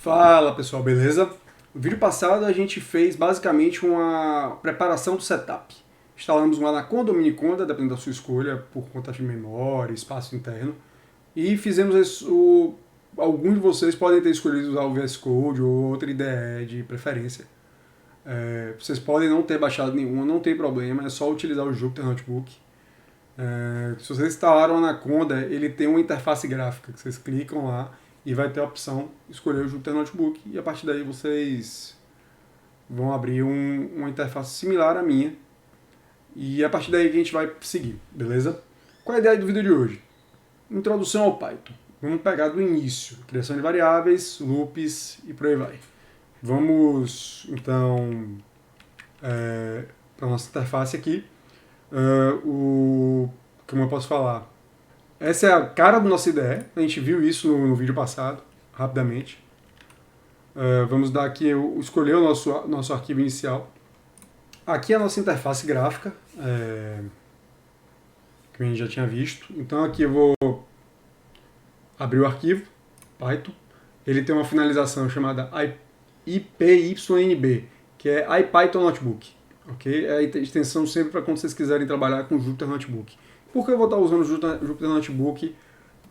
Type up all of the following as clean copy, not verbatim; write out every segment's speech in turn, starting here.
Fala pessoal, beleza? No vídeo passado a gente fez basicamente uma preparação do setup. Instalamos um Anaconda ou Miniconda, dependendo da sua escolha, por conta de memória, espaço interno. E fizemos isso, alguns de vocês podem ter escolhido usar o VS Code ou outra IDE de preferência. Vocês podem não ter baixado nenhuma, não tem problema, é só utilizar o Jupyter Notebook. Se vocês instalaram o Anaconda, ele tem uma interface gráfica, que vocês clicam lá e vai ter a opção escolher o Jupyter Notebook, e a partir daí vocês vão abrir uma interface similar à minha, e a partir daí que a gente vai seguir, beleza? Qual é a ideia do vídeo de hoje? Introdução ao Python. Vamos pegar do início, criação de variáveis, loops e por aí vai. Vamos, então, para a nossa interface aqui. Como eu posso falar? Essa é a cara do nosso IDE, a gente viu isso no vídeo passado, rapidamente. Vamos dar aqui, escolher o nosso arquivo inicial. Aqui é a nossa interface gráfica, que a gente já tinha visto. Então aqui eu vou abrir o arquivo, Python. Ele tem uma finalização chamada IPYNB, que é IPython Notebook. Okay? É a extensão sempre para quando vocês quiserem trabalhar com Jupyter Notebook. Por que eu vou estar usando o Jupyter Notebook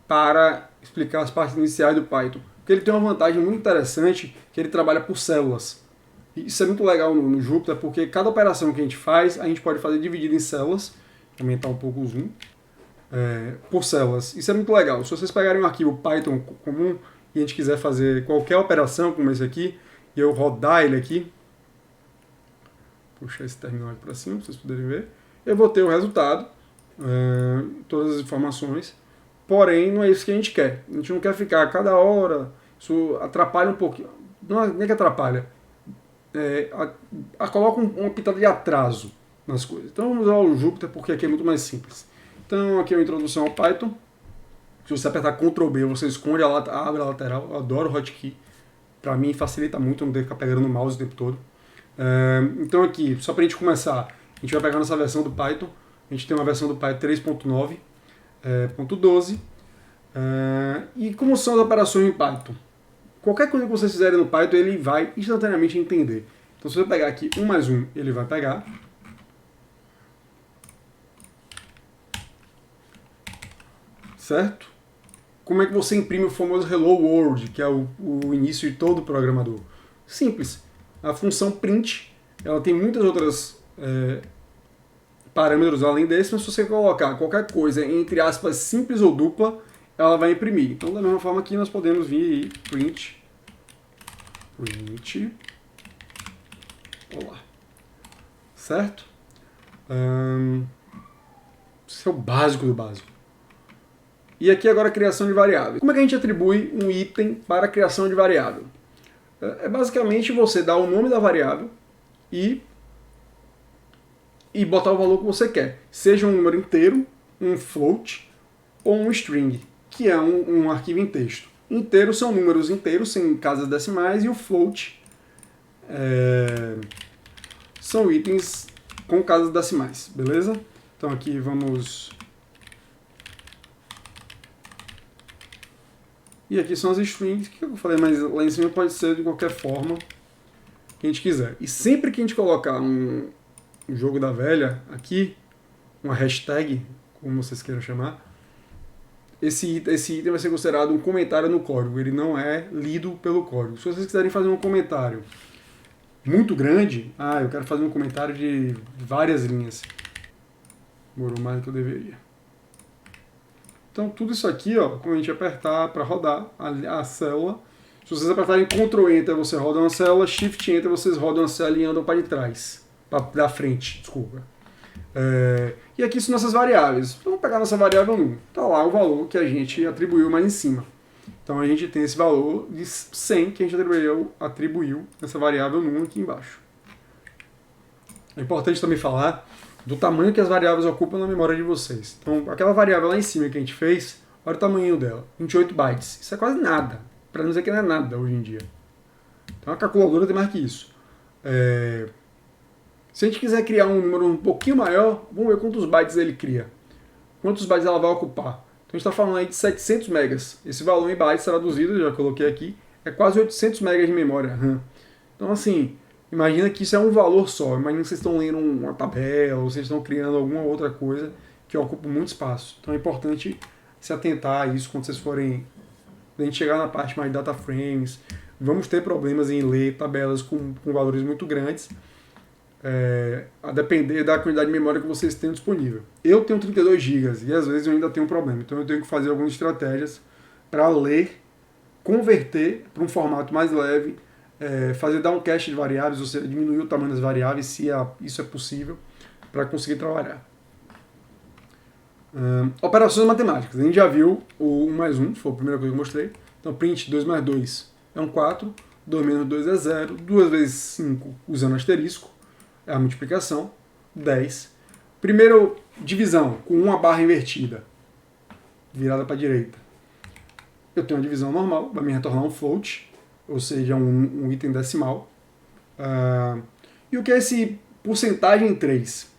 para explicar as partes iniciais do Python? Porque ele tem uma vantagem muito interessante, que ele trabalha por células. E isso é muito legal no Jupyter, porque cada operação que a gente faz, a gente pode fazer dividida em células. Vou aumentar um pouco o zoom. Por células. Isso é muito legal. Se vocês pegarem um arquivo Python comum e a gente quiser fazer qualquer operação como esse aqui, e eu rodar ele aqui, puxar esse terminal aqui para cima, para vocês poderem ver, eu vou ter o resultado, todas as informações, porém não é isso que a gente quer. A gente não quer ficar a cada hora, isso atrapalha um pouquinho, não é que atrapalha, coloca uma pitada de atraso nas coisas. Então vamos usar o Jupyter porque aqui é muito mais simples. Então aqui é a introdução ao Python. Se você apertar Ctrl B, você esconde abre a lateral. Eu adoro o hotkey. Para mim facilita muito, não ter que ficar pegando no mouse o tempo todo. Então aqui, só para a gente começar, a gente vai pegar nossa versão do Python. A gente tem uma versão do Python 3.9.12. E como são as operações em Python? Qualquer coisa que vocês fizerem no Python, ele vai instantaneamente entender. Então se eu pegar aqui 1 mais 1, ele vai pegar. Certo? Como é que você imprime o famoso Hello World, que é o início de todo programador? Simples. A função print, ela tem muitas outras parâmetros além desse, mas se você colocar qualquer coisa entre aspas simples ou dupla, ela vai imprimir. Então da mesma forma aqui nós podemos vir print, olá, certo? Isso é o básico do básico. E aqui agora a criação de variáveis. Como é que a gente atribui um item para a criação de variável? É basicamente você dar o nome da variável e botar o valor que você quer. Seja um número inteiro, um float ou um string, que é um arquivo em texto. Inteiro são números inteiros, sem casas decimais, e o float são itens com casas decimais, beleza? Então aqui vamos... E aqui são as strings, que eu falei, mas lá em cima pode ser de qualquer forma que a gente quiser. E sempre que a gente colocar um jogo da velha aqui, uma hashtag, como vocês queiram chamar, esse item vai ser considerado um comentário no código, ele não é lido pelo código. Se vocês quiserem fazer um comentário muito grande, eu quero fazer um comentário de várias linhas, demorou mais do que eu deveria. Então tudo isso aqui, quando a gente apertar para rodar a célula, se vocês apertarem Ctrl Enter, você roda uma célula, Shift Enter, vocês rodam a célula e andam para de trás, para frente, desculpa. E aqui são nossas variáveis. Vamos pegar nossa variável 1. Está lá o valor que a gente atribuiu mais em cima. Então a gente tem esse valor de 100 que a gente atribuiu nessa variável 1 aqui embaixo. É importante também falar do tamanho que as variáveis ocupam na memória de vocês. Então, aquela variável lá em cima que a gente fez, olha o tamanho dela, 28 bytes. Isso é quase nada, para não dizer que não é nada hoje em dia. Então, a calculadora tem mais que isso. Se a gente quiser criar um número um pouquinho maior, vamos ver quantos bytes ele cria. Quantos bytes ela vai ocupar. Então, a gente está falando aí de 700 megas. Esse valor em bytes traduzido, já coloquei aqui, é quase 800 MB de memória RAM. Então, assim, imagina que isso é um valor só. Imagina que vocês estão lendo uma tabela, ou vocês estão criando alguma outra coisa que ocupa muito espaço. Então é importante se atentar a isso quando vocês forem... a gente chegar na parte mais de data frames, vamos ter problemas em ler tabelas com valores muito grandes, a depender da quantidade de memória que vocês têm disponível. Eu tenho 32 GB e às vezes eu ainda tenho um problema, então eu tenho que fazer algumas estratégias para ler, converter para um formato mais leve, fazer downcast de variáveis, ou seja, diminuir o tamanho das variáveis, se isso é possível, para conseguir trabalhar. Operações matemáticas. A gente já viu o 1 mais 1, foi a primeira coisa que eu mostrei. Então, print 2 mais 2 é um 4, 2 menos 2 é 0, 2 vezes 5 usando asterisco, é a multiplicação, 10. Primeiro, divisão, com uma barra invertida, virada para a direita. Eu tenho uma divisão normal, vai me retornar um float, ou seja, um item decimal. E o que é esse porcentagem em 3?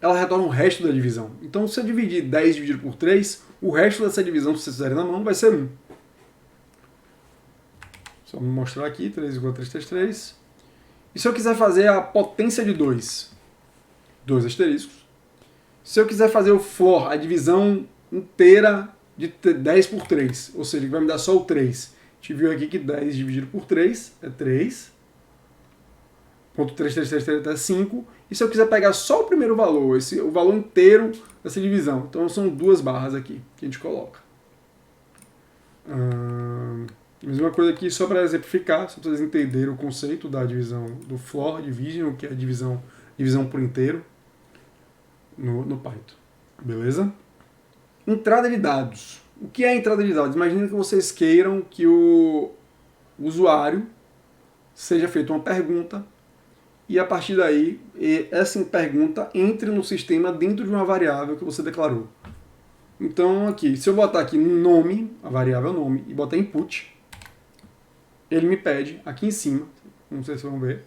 Ela retorna o resto da divisão. Então, se eu dividir 10 dividido por 3, o resto dessa divisão, se vocês fizerem na mão, vai ser 1. Só vou mostrar aqui, 3 igual a 333. E se eu quiser fazer a potência de 2? 2 asteriscos. Se eu quiser fazer o floor, a divisão inteira de 10 por 3, ou seja, que vai me dar só o 3. A gente viu aqui que 10 dividido por 3 é 3. Ponto 3333 é 5. E se eu quiser pegar só o primeiro valor, o valor inteiro dessa divisão, então são 2 barras aqui que a gente coloca. Mesma coisa aqui, só para exemplificar, só para vocês entenderem o conceito da divisão do floor division, que é a divisão por inteiro no Python. Beleza? Entrada de dados. O que é entrada de dados? Imagina que vocês queiram que o usuário seja feita uma pergunta e a partir daí essa pergunta entre no sistema dentro de uma variável que você declarou. Então aqui, se eu botar aqui nome, a variável nome, e botar input, ele me pede aqui em cima, não sei se vocês vão ver,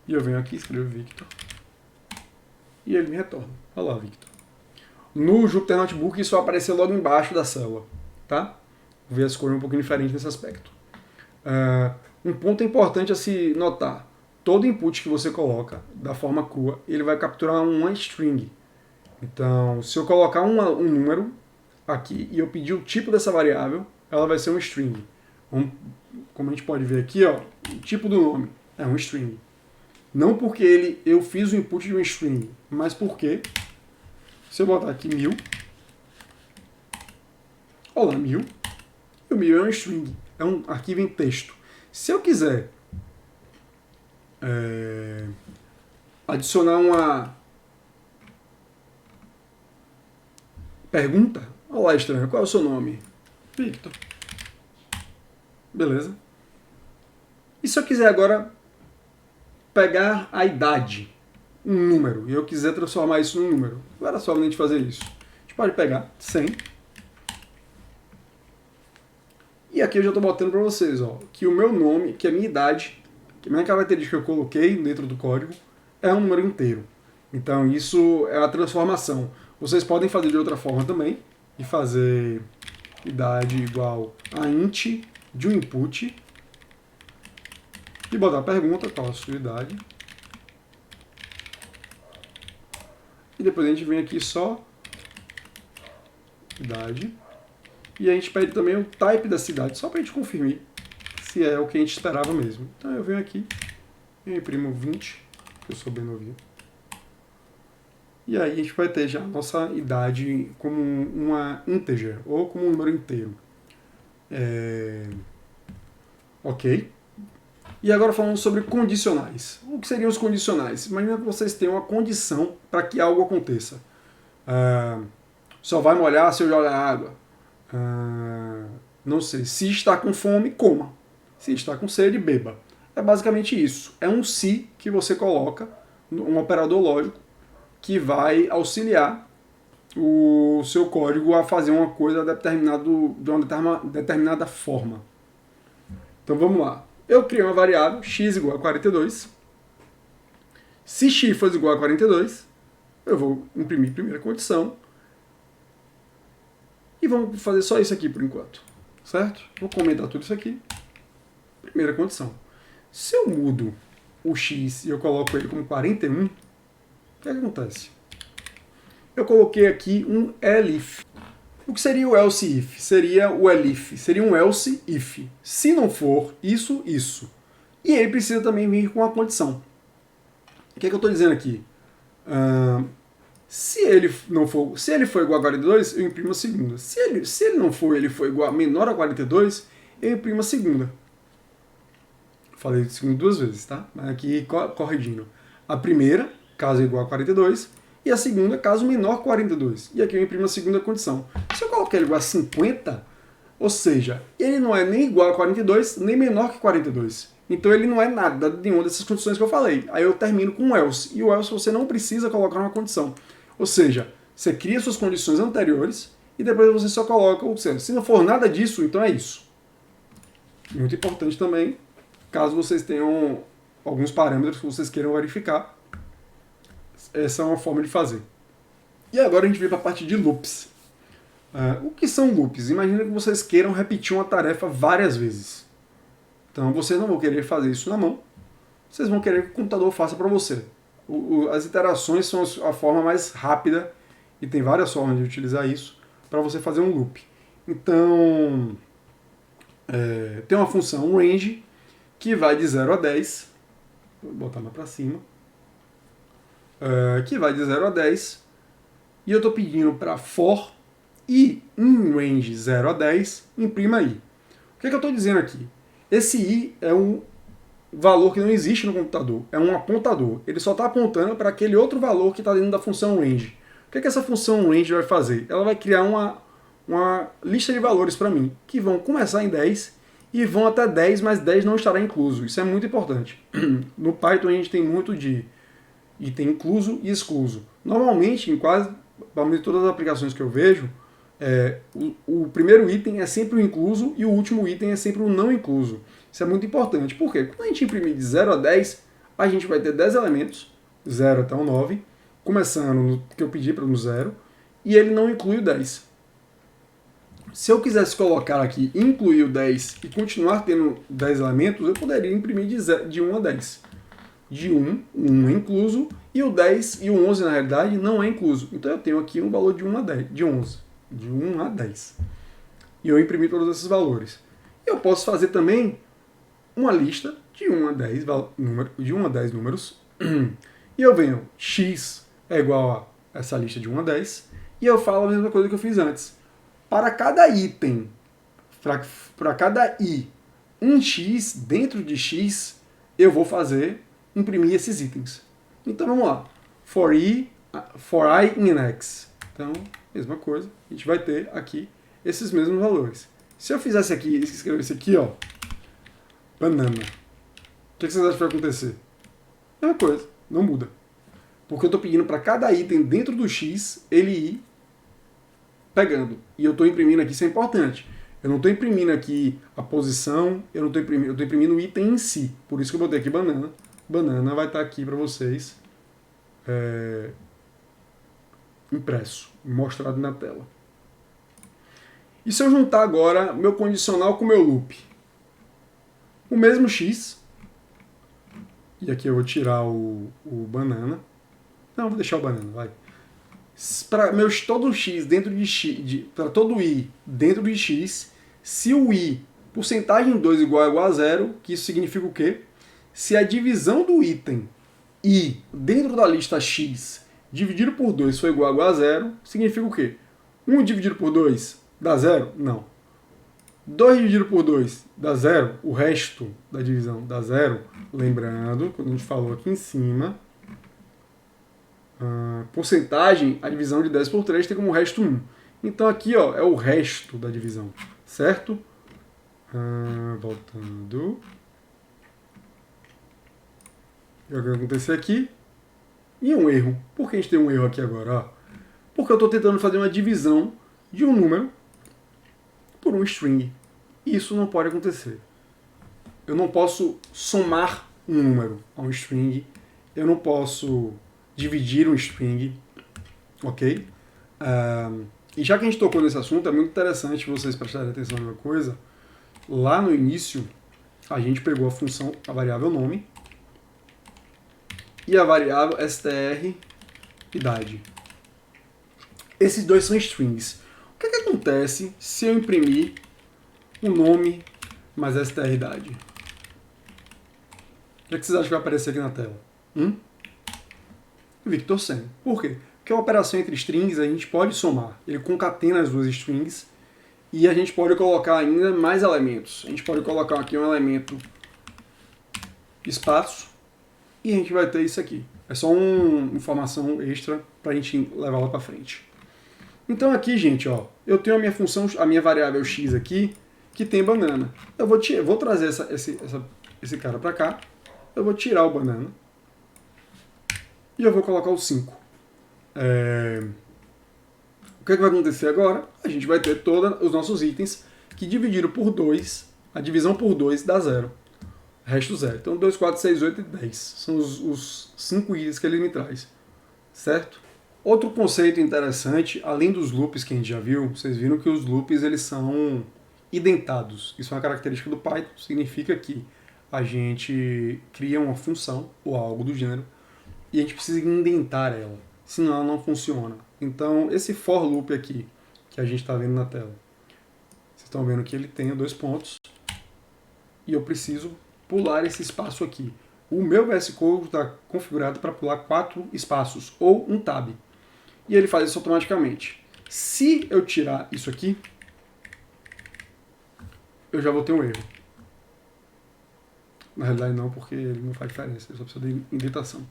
e eu venho aqui, escrevo Victor, e ele me retorna. Olha lá, Victor. No Jupyter Notebook isso vai aparecer logo embaixo da célula, tá? Vou ver as cores um pouquinho diferentes nesse aspecto. Um ponto importante a se notar, todo input que você coloca da forma crua, ele vai capturar uma string. Então, se eu colocar um número aqui e eu pedir o tipo dessa variável, ela vai ser um string. Como a gente pode ver aqui, ó, o tipo do nome é um string. Não porque eu fiz o input de um string, mas porque, se eu botar aqui 1000, olá 1000, e o 1000 é um string, é um arquivo em texto. Se eu quiser adicionar uma pergunta, olá estranho, qual é o seu nome? Victor. Beleza. E se eu quiser agora pegar a idade, um número, e eu quiser transformar isso num número, não era só a gente fazer isso. A gente pode pegar 100. E aqui eu já estou botando para vocês, ó, que o meu nome, que a minha idade, que a minha característica que eu coloquei dentro do código, é um número inteiro. Então isso é a transformação. Vocês podem fazer de outra forma também, e fazer idade igual a int de um input, e botar a pergunta, qual a sua idade. E depois a gente vem aqui só idade. E a gente pede também o type da cidade, só para a gente confirmar se é o que a gente esperava mesmo. Então eu venho aqui, eu imprimo 20, que eu sou bem novinho. E aí a gente vai ter já a nossa idade como uma integer, ou como um número inteiro. Ok. E agora falando sobre condicionais. O que seriam os condicionais? Imagina que vocês têm uma condição para que algo aconteça. Só vai molhar se eu jogar água. Não sei. Se está com fome, coma. Se está com sede, beba. É basicamente isso. É um se que você coloca, um operador lógico, que vai auxiliar o seu código a fazer uma coisa de uma determinada forma. Então vamos lá. Eu criei uma variável x igual a 42. Se x for igual a 42, eu vou imprimir a primeira condição. E vamos fazer só isso aqui por enquanto. certo? Vou comentar tudo isso aqui. Primeira condição. Se eu mudo o x e eu coloco ele como 41, o que acontece? Eu coloquei aqui um elif. O que seria o else if? Seria o elif. Seria um else if. Se não for isso, isso. E ele precisa também vir com uma condição. O que é que eu estou dizendo aqui? Se ele for igual a 42, eu imprimo a segunda. Se ele não for, ele for igual a menor a 42, eu imprimo a segunda. Falei de segundo duas vezes, tá? Mas aqui corrigindo. A primeira, caso igual a 42, e a segunda, caso menor que 42. E aqui eu imprimo a segunda condição. Se eu colocar ele igual a 50, ou seja, ele não é nem igual a 42, nem menor que 42. Então ele não é nada de nenhuma dessas condições que eu falei. Aí eu termino com um else. E o else você não precisa colocar uma condição. Ou seja, você cria suas condições anteriores e depois você só coloca o que. Se não for nada disso, então é isso. Muito importante também, caso vocês tenham alguns parâmetros que vocês queiram verificar. Essa é uma forma de fazer. E agora a gente vem para a parte de loops. O que são loops? Imagina que vocês queiram repetir uma tarefa várias vezes. Então vocês não vão querer fazer isso na mão, vocês vão querer que o computador faça para você. As iterações são a forma mais rápida, e tem várias formas de utilizar isso, para você fazer um loop. Então, tem uma função range, que vai de 0 a 10, vou botar mais para cima, que vai de 0 a 10, e eu estou pedindo para for i em range 0 a 10, imprima i. O que eu estou dizendo aqui? Esse i é um valor que não existe no computador, é um apontador. Ele só está apontando para aquele outro valor que está dentro da função range. O que essa função range vai fazer? Ela vai criar uma lista de valores para mim, que vão começar em 10 e vão até 10, mas 10 não estará incluso. Isso é muito importante. No Python a gente tem muito de item incluso e excluso. Normalmente, em quase todas as aplicações que eu vejo, o primeiro item é sempre o incluso e o último item é sempre o não incluso. Isso é muito importante. Por quê? Quando a gente imprimir de 0 a 10, a gente vai ter 10 elementos, 0 até o 9, começando no que eu pedi para no 0, e ele não inclui o 10. Se eu quisesse colocar aqui, incluir o 10 e continuar tendo 10 elementos, eu poderia imprimir de 1 a 10. De 1 é incluso, e o 10 e o 11, na realidade, não é incluso. Então eu tenho aqui um valor de 1 a 10, de 11. De 1 a 10. E eu imprimi todos esses valores. Eu posso fazer também uma lista de 1 a 10, de 1 a 10 números. E eu venho, x é igual a essa lista de 1 a 10. E eu falo a mesma coisa que eu fiz antes. Para cada item, para cada i, um x dentro de x, eu vou imprimir esses itens. Então vamos lá. For i in x. Então, mesma coisa. A gente vai ter aqui esses mesmos valores. Se eu fizesse aqui, escrevesse aqui, ó, banana, o que vocês acham que vai acontecer? Mesma coisa, não muda. Porque eu estou pedindo para cada item dentro do x, ele ir pegando. E eu estou imprimindo aqui, isso é importante. Eu não estou imprimindo aqui a posição, eu estou imprimindo o item em si. Por isso que eu botei aqui banana. Banana vai estar aqui para vocês impresso, mostrado na tela. E se eu juntar agora meu condicional com meu loop? O mesmo x, e aqui eu vou tirar o banana. Não, vou deixar o banana, vai. Para todo x dentro de x, para todo i dentro de x, se o i porcentagem 2 igual a zero, que isso significa o quê? Se a divisão do item i dentro da lista x dividido por 2 for igual a zero, significa o quê? 1 dividido por 2 dá zero? Não. 2 dividido por 2 dá zero? O resto da divisão dá zero? Lembrando, quando a gente falou aqui em cima, porcentagem, a divisão de 10 por 3 tem como resto 1. Então aqui ó, é o resto da divisão, certo? Voltando. O que vai acontecer aqui? E um erro. Por que a gente tem um erro aqui agora? Ó? Porque eu estou tentando fazer uma divisão de um número por um string. Isso não pode acontecer. Eu não posso somar um número a um string. Eu não posso dividir um string. Ok? E já que a gente tocou nesse assunto, é muito interessante vocês prestarem atenção numa coisa. Lá no início, a gente pegou a função, a variável nome, e a variável str idade. Esses dois são strings. O que acontece se eu imprimir o nome mais str idade? O que vocês acham que vai aparecer aqui na tela? Victor Sen. Por quê? Porque a operação entre strings a gente pode somar. Ele concatena as duas strings e a gente pode colocar ainda mais elementos. A gente pode colocar aqui um elemento espaço e a gente vai ter isso aqui. É só uma informação extra para a gente levá-la para frente. Então aqui, gente, ó, eu tenho a minha função, a minha variável x aqui, que tem banana. Eu vou trazer esse cara para cá, eu vou tirar o banana e eu vou colocar o 5. O que vai acontecer agora? A gente vai ter todos os nossos itens que dividiram por 2, a divisão por 2 dá 0. Resto 0. Então 2, 4, 6, 8 e 10. São os 5 itens que ele me traz. Certo? Outro conceito interessante, além dos loops que a gente já viu, vocês viram que os loops eles são identados. Isso é uma característica do Python. Significa que a gente cria uma função ou algo do gênero e a gente precisa indentar ela. Senão ela não funciona. Então, esse for loop aqui, que a gente está vendo na tela, vocês estão vendo que ele tem 2 pontos e eu preciso pular esse espaço aqui. O meu VS Code está configurado para pular 4 espaços, ou um tab. E ele faz isso automaticamente. Se eu tirar isso aqui, eu já vou ter um erro. Na realidade não, porque ele não faz diferença, ele só precisa de indentação.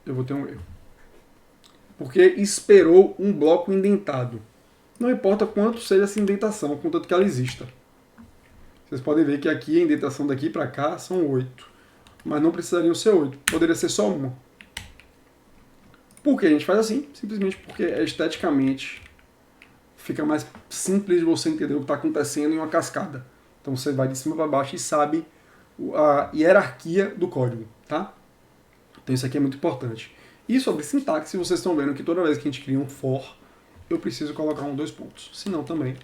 Eu vou ter um erro. Porque esperou um bloco indentado. Não importa quanto seja essa indentação, contanto que ela exista. Vocês podem ver que aqui a indentação daqui para cá são 8. Mas não precisariam ser 8. Poderia ser só uma. Por que a gente faz assim? Simplesmente porque esteticamente fica mais simples de você entender o que está acontecendo em uma cascada. Então você vai de cima para baixo e sabe a hierarquia do código. Tá? Então isso aqui é muito importante. E sobre sintaxe, vocês estão vendo que toda vez que a gente cria um for, eu preciso colocar 2 pontos. Senão também,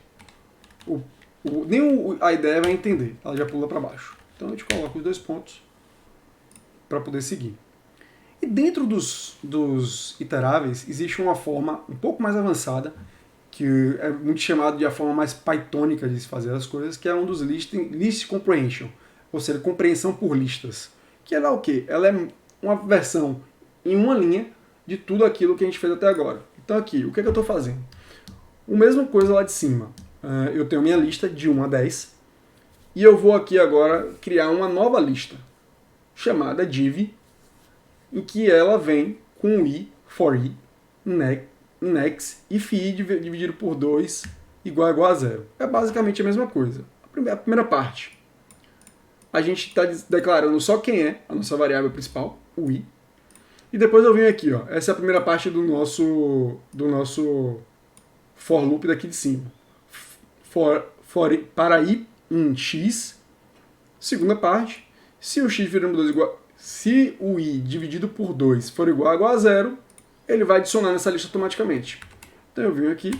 a ideia vai entender, ela já pula para baixo. Então a gente coloca os 2 pontos para poder seguir. E dentro dos iteráveis, existe uma forma um pouco mais avançada, que é muito chamada de a forma mais pythônica de se fazer as coisas, que é um dos list comprehension, ou seja, compreensão por listas. Que ela é o quê? Ela é uma versão em uma linha de tudo aquilo que a gente fez até agora. Então aqui, o que eu estou fazendo? A mesma coisa lá de cima. Eu tenho minha lista de 1 a 10 e eu vou aqui agora criar uma nova lista chamada div, em que ela vem com i, for i, next, if i dividido por 2 igual a 0. É basicamente a mesma coisa. A primeira parte, a gente está declarando só quem é a nossa variável principal, o i. E depois eu venho aqui, ó. Essa é a primeira parte do nosso for loop daqui de cima. Para i em x. Segunda parte, se o x dividido por 2 igual, se o i dividido por 2 for igual a 0, ele vai adicionar nessa lista automaticamente. Então eu venho aqui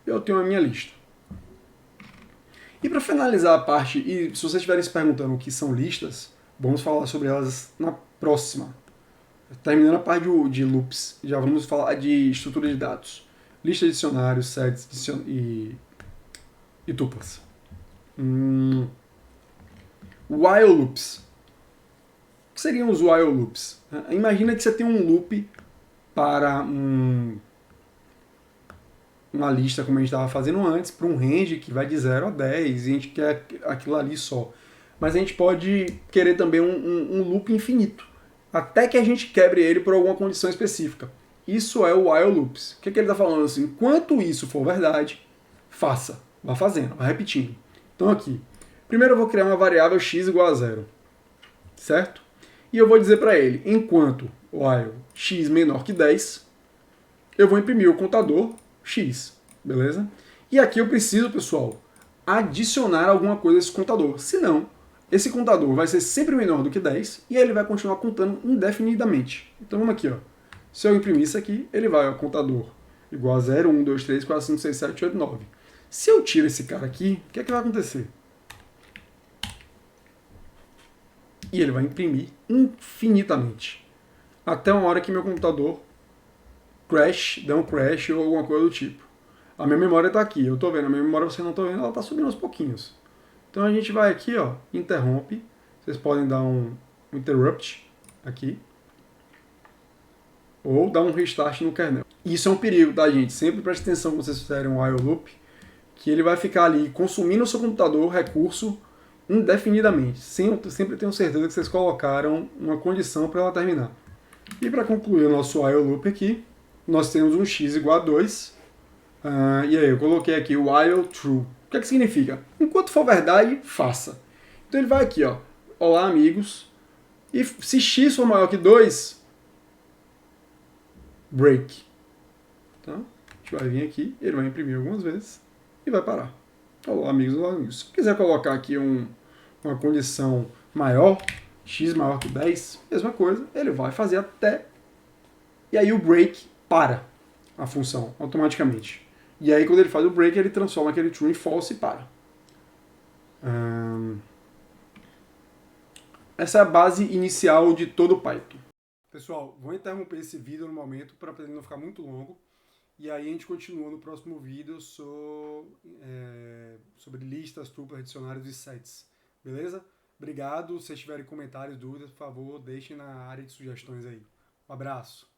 e eu tenho a minha lista. E para finalizar a parte, e se vocês estiverem se perguntando o que são listas, vamos falar sobre elas na próxima. Terminando a parte de loops, já vamos falar de estrutura de dados. Lista de dicionários, sets e tuplas. While loops. O que seriam os while loops? Imagina que você tem um loop para uma lista, como a gente estava fazendo antes, para um range que vai de 0 a 10, e a gente quer aquilo ali só. Mas a gente pode querer também um loop infinito, até que a gente quebre ele por alguma condição específica. Isso é o while loops. O que ele está falando assim? Enquanto isso for verdade, faça. Vá fazendo, vá repetindo. Então aqui, primeiro eu vou criar uma variável x igual a 0. Certo? E eu vou dizer para ele, enquanto while x menor que 10, eu vou imprimir o contador x. Beleza? E aqui eu preciso, pessoal, adicionar alguma coisa a esse contador. Senão, esse contador vai ser sempre menor do que 10 e ele vai continuar contando indefinidamente. Então vamos aqui, ó. Se eu imprimir isso aqui, ele vai ao contador igual a 0, 1, 2, 3, 4, 5, 6, 7, 8, 9. Se eu tiro esse cara aqui, o que é que vai acontecer? E ele vai imprimir infinitamente. Até uma hora que meu computador crash, dá um crash ou alguma coisa do tipo. A minha memória está aqui, eu estou vendo. A minha memória você não está vendo, ela está subindo aos pouquinhos. Então a gente vai aqui, ó, interrompe. Vocês podem dar um interrupt aqui. Ou dar um restart no kernel. Isso é um perigo, tá, gente? Sempre preste atenção quando vocês fizerem um while loop, que ele vai ficar ali consumindo o seu computador recurso indefinidamente. Sempre tenham certeza que vocês colocaram uma condição para ela terminar. E para concluir o nosso while loop aqui, nós temos um x igual a 2. E aí, eu coloquei aqui while true. O que é que significa? Enquanto for verdade, faça. Então ele vai aqui, ó. Olá, amigos. E se x for maior que 2, break. Então, a gente vai vir aqui, ele vai imprimir algumas vezes e vai parar. Olá, amigos, olá, amigos. Se quiser colocar aqui uma condição maior, x maior que 10, mesma coisa, ele vai fazer até. E aí o break para a função automaticamente. E aí quando ele faz o break, ele transforma aquele true em false e para. Essa é a base inicial de todo o Python. Pessoal, vou interromper esse vídeo no momento para ele não ficar muito longo. E aí a gente continua no próximo vídeo sobre listas, tuplas, dicionários e sets. Beleza? Obrigado. Se vocês tiverem comentários, dúvidas, por favor, deixem na área de sugestões aí. Um abraço.